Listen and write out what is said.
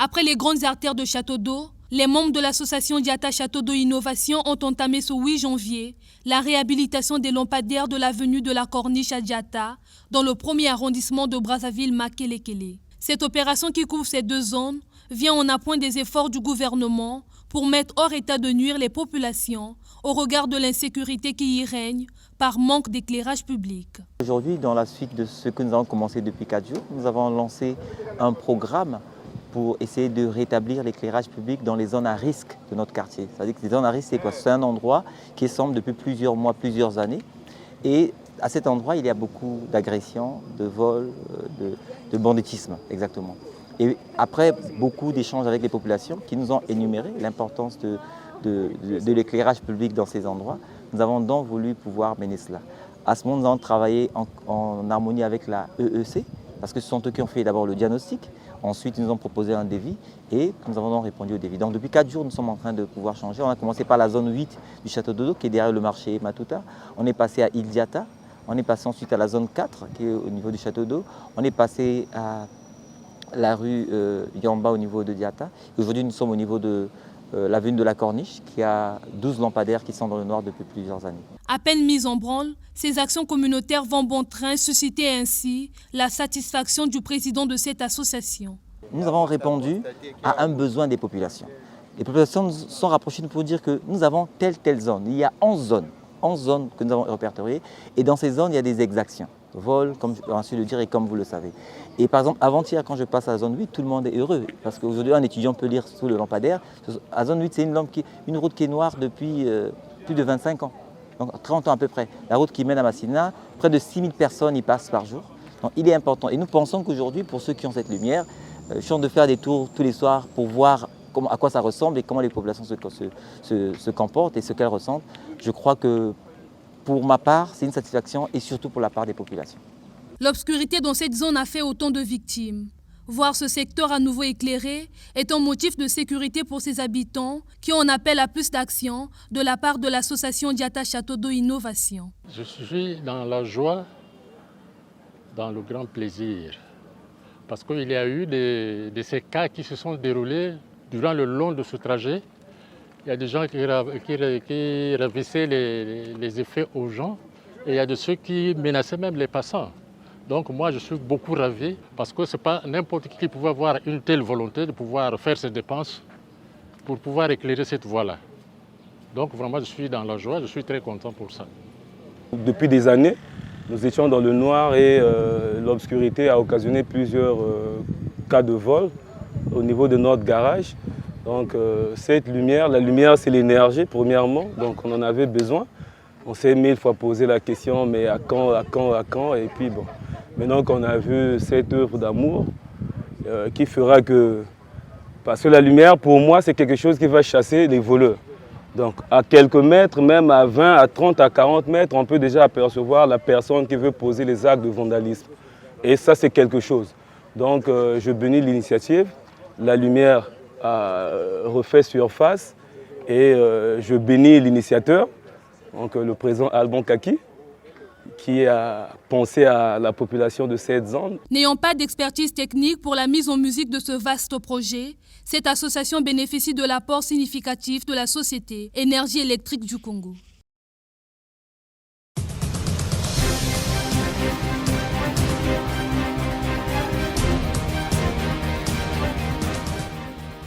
Après les grandes artères de Château d'Eau, les membres de l'association Diatta Château d'Eau Innovation ont entamé ce 8 janvier la réhabilitation des lampadaires de l'avenue de la Corniche à Diatta, dans le premier arrondissement de Brazzaville-Makelekele. Cette opération qui couvre ces deux zones vient en appoint des efforts du gouvernement pour mettre hors état de nuire les populations au regard de l'insécurité qui y règne par manque d'éclairage public. Aujourd'hui, dans la suite de ce que nous avons commencé depuis 4 jours, nous avons lancé un programme pour essayer de rétablir l'éclairage public dans les zones à risque de notre quartier. C'est-à-dire que les zones à risque, c'est quoi? C'est un endroit qui semble depuis plusieurs mois, plusieurs années. Et à cet endroit, il y a beaucoup d'agressions, de vols, de banditisme, exactement. Et après beaucoup d'échanges avec les populations qui nous ont énuméré l'importance de l'éclairage public dans ces endroits, nous avons donc voulu pouvoir mener cela. À ce moment, nous avons travaillé en harmonie avec la EEC, parce que ce sont eux qui ont fait d'abord le diagnostic. Ensuite, ils nous ont proposé un devis et nous avons donc répondu au devis. Donc depuis 4 jours, nous sommes en train de pouvoir changer. On a commencé par la zone 8 du Château d'Eau, qui est derrière le marché Matuta. On est passé à Île Diatta. On est passé ensuite à la zone 4, qui est au niveau du Château d'Eau. On est passé à la rue Yamba au niveau de Diatta. Aujourd'hui, nous sommes au niveau de l'avenue de la Corniche, qui a 12 lampadaires qui sont dans le noir depuis plusieurs années. À peine mises en branle, ces actions communautaires vont bon train, susciter ainsi la satisfaction du président de cette association. Nous avons répondu à un besoin des populations. Les populations nous sont rapprochées pour dire que nous avons telle zone. Il y a 11 zones que nous avons répertoriées. Et dans ces zones, il y a des exactions. Vol, comme je suis le dire et comme vous le savez. Et par exemple, avant-hier, quand je passe à la zone 8, tout le monde est heureux. Parce qu'aujourd'hui, un étudiant peut lire sous le lampadaire. À la zone 8, c'est une route qui est noire depuis plus de 25 ans. Donc 30 ans à peu près. La route qui mène à Massina, près de 6000 personnes y passent par jour. Donc il est important. Et nous pensons qu'aujourd'hui, pour ceux qui ont cette lumière, je suis en train de faire des tours tous les soirs pour voir à quoi ça ressemble et comment les populations se comportent et ce qu'elles ressentent. Je crois que pour ma part, c'est une satisfaction et surtout pour la part des populations. L'obscurité dans cette zone a fait autant de victimes. Voir ce secteur à nouveau éclairé est un motif de sécurité pour ses habitants qui en appellent à plus d'action de la part de l'association Diatta Château d'Eau Innovation. Je suis dans la joie, dans le grand plaisir, parce qu'il y a eu de ces cas qui se sont déroulés durant le long de ce trajet. Il y a des gens qui ravissaient les effets aux gens et il y a de ceux qui menaçaient même les passants. Donc moi, je suis beaucoup ravi parce que ce n'est pas n'importe qui pouvait avoir une telle volonté de pouvoir faire ses dépenses pour pouvoir éclairer cette voie-là. Donc vraiment, je suis dans la joie, je suis très content pour ça. Depuis des années, nous étions dans le noir et l'obscurité a occasionné plusieurs cas de vol au niveau de notre garage. Donc cette lumière, la lumière c'est l'énergie premièrement, donc on en avait besoin. On s'est 1000 fois posé la question, mais à quand, et puis bon. Maintenant qu'on a vu cette œuvre d'amour qui fera que... Parce que la lumière, pour moi, c'est quelque chose qui va chasser les voleurs. Donc à quelques mètres, même à 20, à 30, à 40 mètres, on peut déjà apercevoir la personne qui veut poser les actes de vandalisme. Et ça, c'est quelque chose. Donc je bénis l'initiative. La lumière a refait surface et je bénis l'initiateur, donc le président Alban Kaki, qui a pensé à la population de cette zone. N'ayant pas d'expertise technique pour la mise en musique de ce vaste projet, cette association bénéficie de l'apport significatif de la société Énergie électrique du Congo.